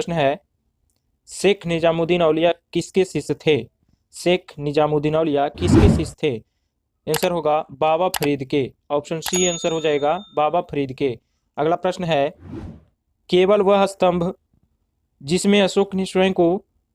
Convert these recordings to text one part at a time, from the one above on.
प्रश्न है, शेख निजामुद्दीन औलिया किसके शिष्य थे? शेख निजामुद्दीन औलिया किसके शिष्य थे? आंसर होगा बाबा फरीद के। ऑप्शन सी आंसर हो जाएगा बाबा फरीद के। अगला प्रश्न है, केवल वह स्तंभ जिसमें अशोक ने स्वयं को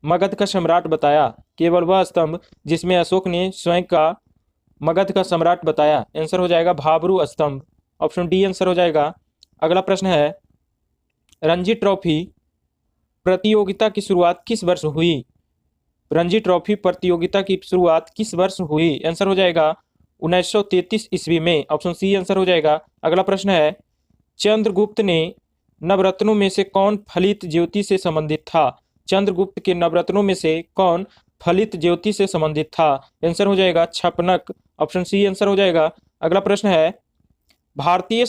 मगध का सम्राट बताया, केवल वह स्तंभ जिसमें अशोक ने स्वयं का मगध का सम्राट बताया, आंसर हो जाएगा भाबरू स्तंभ। ऑप्शन डी आंसर हो जाएगा। अगला प्रश्न है, रणजी ट्रॉफी प्रतियोगिता की शुरुआत किस वर्ष हुई? रणजी ट्रॉफी प्रतियोगिता की शुरुआत किस वर्ष हुई? आंसर हो जाएगा 1933 ईस्वी में। ऑप्शन सी आंसर हो जाएगा। अगला प्रश्न है, चंद्रगुप्त ने नवरत्नों में से कौन फलित ज्योति से संबंधित था? चंद्रगुप्त के नवरत्नों में से कौन फलित ज्योति से संबंधित था? आंसर हो जाएगा छपनक। ऑप्शन सी आंसर हो जाएगा। अगला प्रश्न है, भारतीय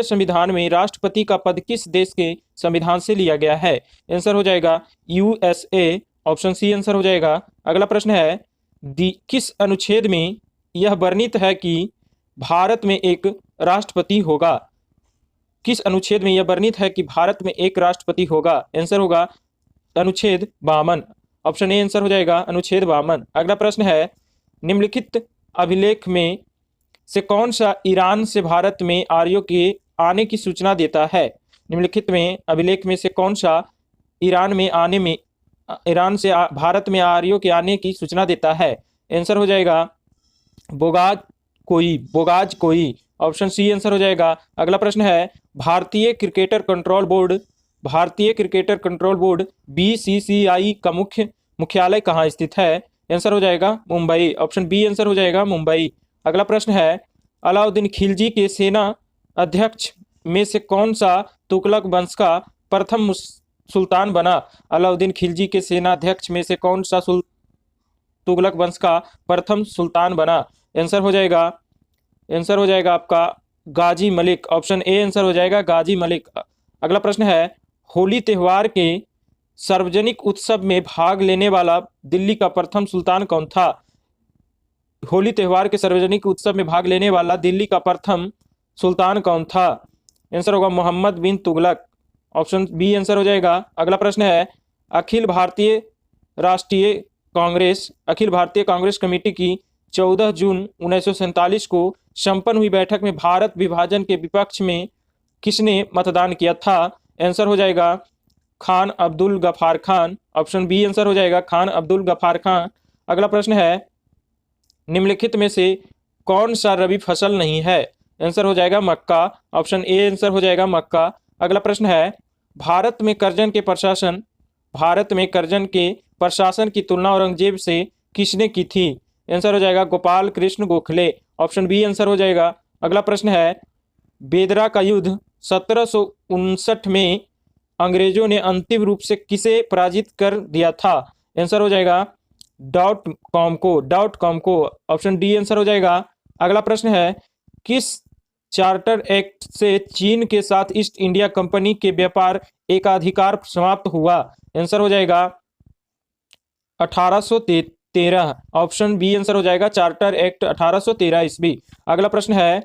संविधान में राष्ट्रपति का पद किस देश के संविधान से लिया गया है? आंसर हो जाएगा यूएसए। ऑप्शन सी आंसर हो जाएगा। अगला प्रश्न है, किस अनुच्छेद में यह वर्णित है कि भारत में एक राष्ट्रपति होगा? किस अनुच्छेद में यह वर्णित है कि भारत में एक राष्ट्रपति होगा? आंसर होगा अनुच्छेद 52। ऑप्शन ए आंसर हो जाएगा अनुच्छेद 52। अगला प्रश्न है, निम्नलिखित अभिलेख में से कौन सा ईरान से भारत में आर्यों के आने की सूचना देता है? निम्नलिखित में अभिलेख में से कौन सा ईरान से भारत में आर्यों के आने की सूचना देता है? आंसर हो जाएगा बोगाज कोई। ऑप्शन सी आंसर हो जाएगा। अगला प्रश्न है, भारतीय क्रिकेटर कंट्रोल बोर्ड बीसीसीआई का मुख्यालय कहाँ स्थित है? आंसर हो जाएगा मुंबई। ऑप्शन बी आंसर हो जाएगा मुंबई। अगला प्रश्न है, अलाउद्दीन खिलजी के सेना अध्यक्ष में से कौन सा तुगलक वंश का प्रथम सुल्तान बना? अलाउद्दीन खिलजी के सेना अध्यक्ष में से कौन सा तुगलक वंश का प्रथम सुल्तान बना? आंसर हो जाएगा आपका गाजी मलिक। ऑप्शन ए आंसर हो जाएगा गाजी मलिक। अगला प्रश्न है, होली त्योहार के सार्वजनिक उत्सव में भाग लेने वाला दिल्ली का प्रथम सुल्तान कौन था? होली त्योहार के सार्वजनिक उत्सव में भाग लेने वाला दिल्ली का प्रथम सुल्तान कौन था? आंसर होगा मोहम्मद बिन तुगलक। ऑप्शन बी आंसर हो जाएगा। अगला प्रश्न है, अखिल भारतीय कांग्रेस कमेटी की 14 जून 1947 को संपन्न हुई बैठक में भारत विभाजन के विपक्ष में किसने मतदान किया था? आंसर हो जाएगा Khan Abdul Ghaffar Khan. Option B answer हो जाएगा खान अब्दुल गफार खान। अगला प्रश्न है, निम्नलिखित में से कौन सा रबी फसल नहीं है? आंसर हो जाएगा मक्का। ऑप्शन ए आंसर हो जाएगा मक्का। अगला प्रश्न है, भारत में कर्जन के प्रशासन की तुलना औरंगजेब से किसने की थी? आंसर हो जाएगा Gopal Krishna Gokhale. Option B answer हो जाएगा। अगला प्रश्न है, बेदरा का युद्ध 1759 में अंग्रेजों ने अंतिम रूप से किसे पराजित कर दिया था? आंसर हो जाएगा डॉट कॉम को। ऑप्शन डी आंसर हो जाएगा। अगला प्रश्न है, किस चार्टर एक्ट से चीन के साथ ईस्ट इंडिया कंपनी के व्यापार एकाधिकार समाप्त हुआ? आंसर हो जाएगा 1813। ऑप्शन बी आंसर हो जाएगा चार्टर एक्ट 1813 ईस्वी। अगला प्रश्न है,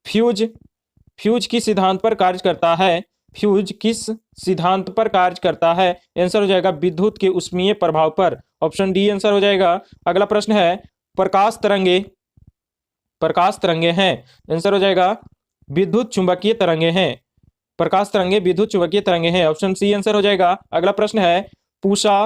फ्यूज किस सिद्धांत पर कार्य करता है? फ्यूज किस सिद्धांत पर कार्य करता है? आंसर हो जाएगा विद्युत के ऊष्मीय प्रभाव पर। ऑप्शन डी आंसर हो जाएगा। अगला प्रश्न है, प्रकाश तरंगे हैं, आंसर हो जाएगा विद्युत चुंबकीय तरंगे हैं। प्रकाश तरंगे विद्युत चुंबकीय तरंगे हैं। ऑप्शन सी आंसर हो जाएगा। अगला प्रश्न है, पूषा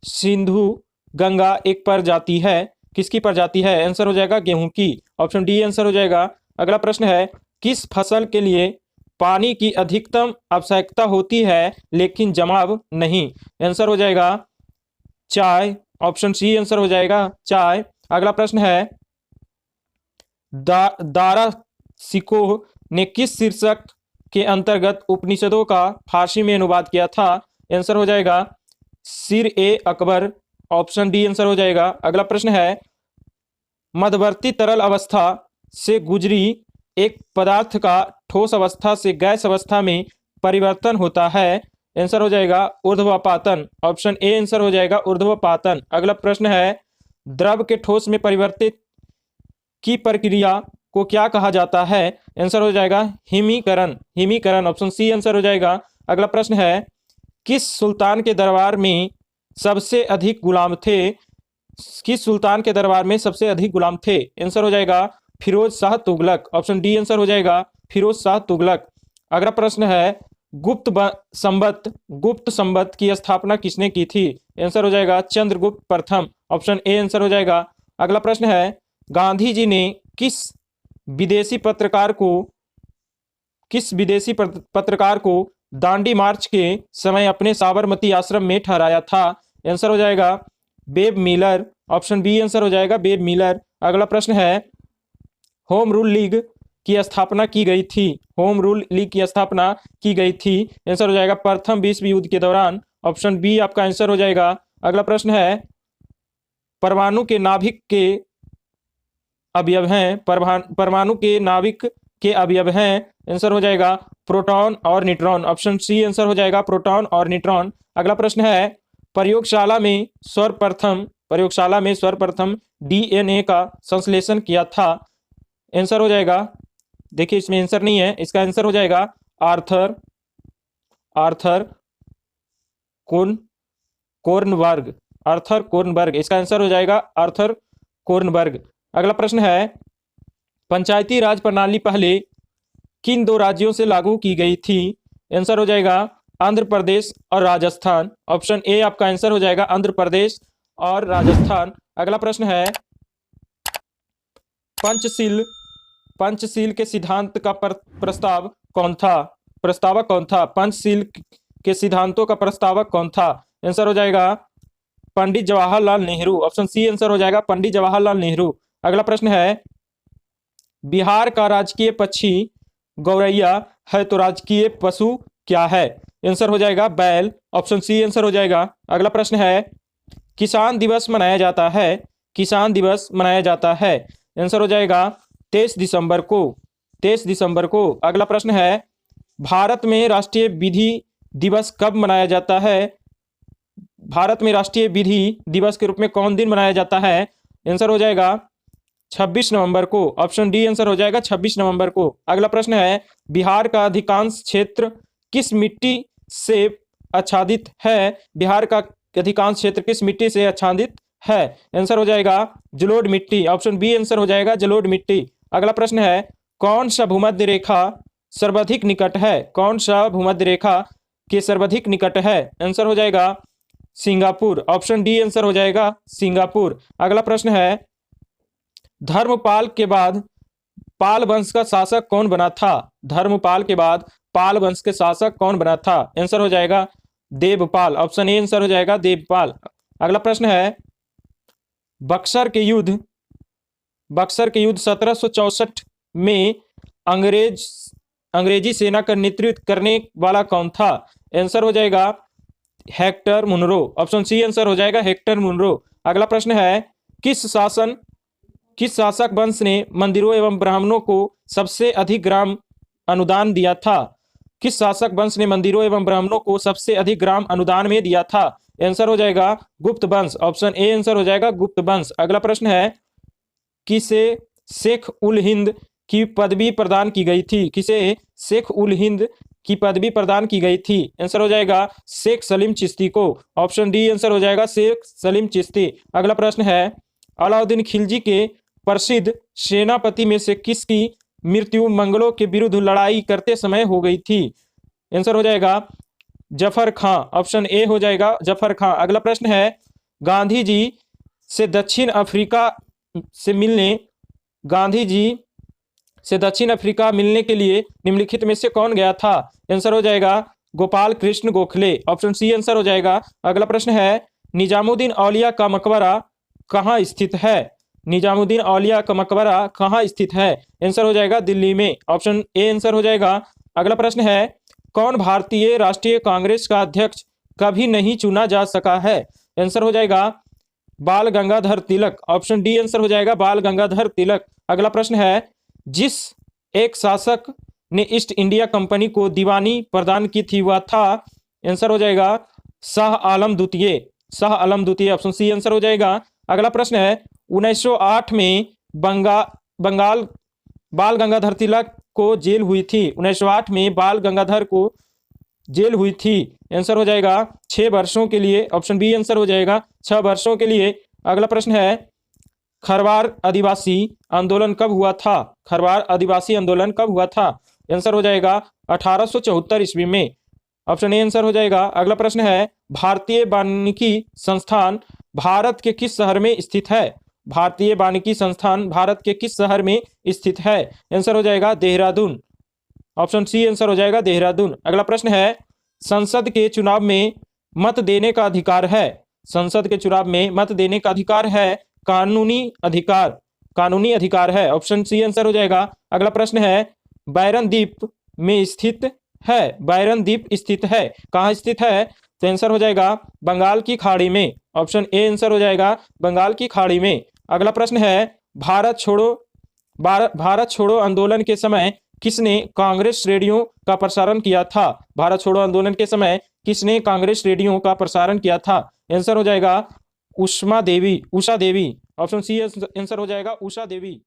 सिंधु गंगा एक प्रजाति है, किसकी प्रजाति है? आंसर हो जाएगा गेहूं की। ऑप्शन डी आंसर हो जाएगा। अगला प्रश्न है, किस फसल के लिए पानी की अधिकतम आवश्यकता होती है लेकिन जमाव नहीं? आंसर हो जाएगा चाय। ऑप्शन सी आंसर हो जाएगा चाय। अगला प्रश्न है, दारा सिकोह ने किस शीर्षक के अंतर्गत उपनिषदों का फारसी में अनुवाद किया था? आंसर हो जाएगा सिर ए अकबर। ऑप्शन डी आंसर हो जाएगा। अगला प्रश्न है, मध्यवर्ती तरल अवस्था से गुजरी एक पदार्थ का ठोस अवस्था से गैस अवस्था में परिवर्तन होता है? आंसर हो जाएगा ऊर्ध्वपातन। ऑप्शन ए आंसर हो जाएगा ऊर्ध्वपातन। अगला प्रश्न है, द्रव के ठोस में परिवर्तित की प्रक्रिया को क्या कहा जाता है? आंसर हो जाएगा हिमीकरण। ऑप्शन सी आंसर हो जाएगा। अगला प्रश्न है, किस सुल्तान के दरबार में सबसे अधिक गुलाम थे? किस सुल्तान के दरबार में सबसे अधिक गुलाम थे? आंसर हो जाएगा Firoz Shah Tughlaq. Option D answer हो जाएगा फिरोज शाह तुगलक। अगला प्रश्न है, गुप्त संवत की स्थापना किसने की थी? आंसर हो जाएगा चंद्रगुप्त प्रथम। ऑप्शन ए आंसर हो जाएगा। अगला प्रश्न है, गांधी जी ने किस विदेशी पत्रकार को दांडी मार्च के समय अपने साबरमती आश्रम में ठहराया था? आंसर हो जाएगा Babe Miller. Option B answer हो जाएगा बेब मिलर। अगला प्रश्न है, होम रूल लीग की स्थापना की गई थी? होम रूल लीग की स्थापना की गई थी, आंसर हो जाएगा प्रथम विश्व युद्ध के दौरान। ऑप्शन बी आपका आंसर हो जाएगा। अगला प्रश्न है, परमाणु के नाभिक के अवयव हैं? परमाणु के नाभिक के अवयव हैं, आंसर हो जाएगा प्रोटॉन और न्यूट्रॉन। ऑप्शन सी आंसर हो जाएगा प्रोटॉन और न्यूट्रॉन। अगला प्रश्न है, प्रयोगशाला में सर्वप्रथम डीएनए का संश्लेषण किया था? आंसर हो जाएगा, देखिए इसमें आंसर नहीं है, इसका आंसर हो जाएगा आर्थर कोर्नबर्ग। इसका आंसर हो जाएगा आर्थर कोर्नबर्ग। अगला प्रश्न है, पंचायती राज प्रणाली पहले किन दो राज्यों से लागू की गई थी? आंसर हो जाएगा आंध्र प्रदेश और राजस्थान। ऑप्शन ए आपका आंसर हो जाएगा आंध्र प्रदेश और राजस्थान। अगला प्रश्न है, पंचशील के सिद्धांत का प्रस्तावक कौन था? पंचशील के सिद्धांतों का प्रस्तावक कौन था? आंसर हो जाएगा Pandit Jawaharlal Nehru. Option C answer हो जाएगा पंडित जवाहरलाल नेहरू। अगला प्रश्न है, बिहार का राजकीय पक्षी गौरैया है तो राजकीय पशु क्या है? आंसर हो जाएगा बैल। ऑप्शन सी आंसर हो जाएगा। अगला प्रश्न है, किसान दिवस मनाया जाता है, आंसर हो जाएगा 23 दिसंबर को। अगला प्रश्न है, भारत में राष्ट्रीय विधि दिवस कब मनाया जाता है? भारत में राष्ट्रीय विधि दिवस के रूप में कौन दिन मनाया जाता है? आंसर हो जाएगा 26 नवंबर को। ऑप्शन डी आंसर हो जाएगा 26 नवंबर को। अगला प्रश्न है, बिहार का अधिकांश क्षेत्र किस मिट्टी से आच्छादित है? बिहार का अधिकांश क्षेत्र किस मिट्टी से आच्छादित है? आंसर हो जाएगा जलोढ़ मिट्टी। ऑप्शन बी आंसर हो जाएगा जलोढ़ मिट्टी। अगला प्रश्न है, कौन सा भूमध्य रेखा सर्वाधिक निकट है? कौन सा भूमध्य रेखा के सर्वाधिक निकट है? आंसर हो जाएगा सिंगापुर। ऑप्शन डी आंसर हो जाएगा सिंगापुर। अगला प्रश्न है, धर्मपाल के बाद पाल वंश का शासक कौन बना था? धर्मपाल के बाद पाल वंश के शासक कौन बना था? आंसर हो जाएगा देवपाल। ऑप्शन ए आंसर हो जाएगा देवपाल। अगला प्रश्न है, बक्सर के युद्ध 1764 में अंग्रेजी सेना का नेतृत्व करने वाला कौन था? आंसर हो जाएगा Hector Munro. Option C answer हो जाएगा हेक्टर मुनरो। अगला प्रश्न है, किस शासक वंश ने मंदिरों एवं ब्राह्मणों को सबसे अधिक ग्राम अनुदान दिया था? किस शासक वंश ने मंदिरों एवं ब्राह्मणों को सबसे अधिक ग्राम अनुदान में दिया था? आंसर हो जाएगा गुप्त वंश। ऑप्शन ए आंसर हो जाएगा गुप्त वंश। अगला प्रश्न है, किसे शेख उल हिंद की पदवी प्रदान की गई थी? किसे शेख उल हिंद की पदवी प्रदान की गई थी? आंसर हो जाएगा शेख सलीम चिश्ती को। ऑप्शन डी आंसर हो जाएगा शेख सलीम चिश्ती। अगला प्रश्न है, अलाउद्दीन खिलजी के प्रसिद्ध सेनापति में से किसकी मृत्यु मंगलों के विरुद्ध लड़ाई करते समय हो गई थी? आंसर हो जाएगा जफर खां। ऑप्शन ए हो जाएगा जफर खां। अगला प्रश्न है, गांधी जी से दक्षिण अफ्रीका मिलने के लिए निम्नलिखित में से कौन गया था? आंसर हो जाएगा Gopal Krishna Gokhale. Option C answer हो जाएगा। अगला प्रश्न है, निजामुद्दीन औलिया का मकबरा कहाँ स्थित है? निजामुद्दीन औलिया का मकबरा कहाँ स्थित है? आंसर हो जाएगा दिल्ली में। ऑप्शन ए आंसर हो जाएगा। अगला प्रश्न है, कौन भारतीय राष्ट्रीय कांग्रेस का अध्यक्ष कभी नहीं चुना जा सका है? आंसर हो जाएगा बाल Gangadhar Tilak. Option D answer हो जाएगा बाल गंगाधर तिलक। अगला प्रश्न है, जिस एक शासक ने ईस्ट इंडिया कंपनी को दीवानी प्रदान की थी वह था? आंसर हो जाएगा शाह आलम द्वितीय। ऑप्शन सी आंसर हो जाएगा। अगला प्रश्न है, 1908 में बाल गंगाधर तिलक को जेल हुई थी। 1908 में बाल गंगाधर को जेल हुई थी? आंसर हो जाएगा 6 वर्षों के लिए। ऑप्शन बी आंसर हो जाएगा 6 वर्षों के लिए। अगला प्रश्न है, खरवार आदिवासी आंदोलन कब हुआ था? खरवार आदिवासी आंदोलन कब हुआ था? आंसर हो जाएगा 1874 ईस्वी में। ऑप्शन ए आंसर हो जाएगा। अगला प्रश्न है, भारतीय वानिकी संस्थान भारत के किस शहर में स्थित है? भारतीय वानिकी संस्थान भारत के किस शहर में स्थित है? आंसर हो जाएगा देहरादून। ऑप्शन सी आंसर हो जाएगा देहरादून। अगला प्रश्न है, संसद के चुनाव में मत देने का अधिकार है? संसद के चुनाव में मत देने का अधिकार है कानूनी अधिकार, कानूनी अधिकार है। ऑप्शन सी आंसर हो जाएगा। अगला प्रश्न है, बैरन द्वीप में स्थित है? बैरन द्वीप स्थित है, कहाँ स्थित है? तो आंसर हो जाएगा बंगाल की खाड़ी में। ऑप्शन ए आंसर हो जाएगा बंगाल की खाड़ी में। अगला प्रश्न है, भारत छोड़ो आंदोलन के समय किसने कांग्रेस रेडियो का प्रसारण किया था? भारत छोड़ो आंदोलन के समय किसने कांग्रेस रेडियो का प्रसारण किया था? आंसर हो जाएगा उषा देवी। ऑप्शन सी आंसर हो जाएगा उषा देवी।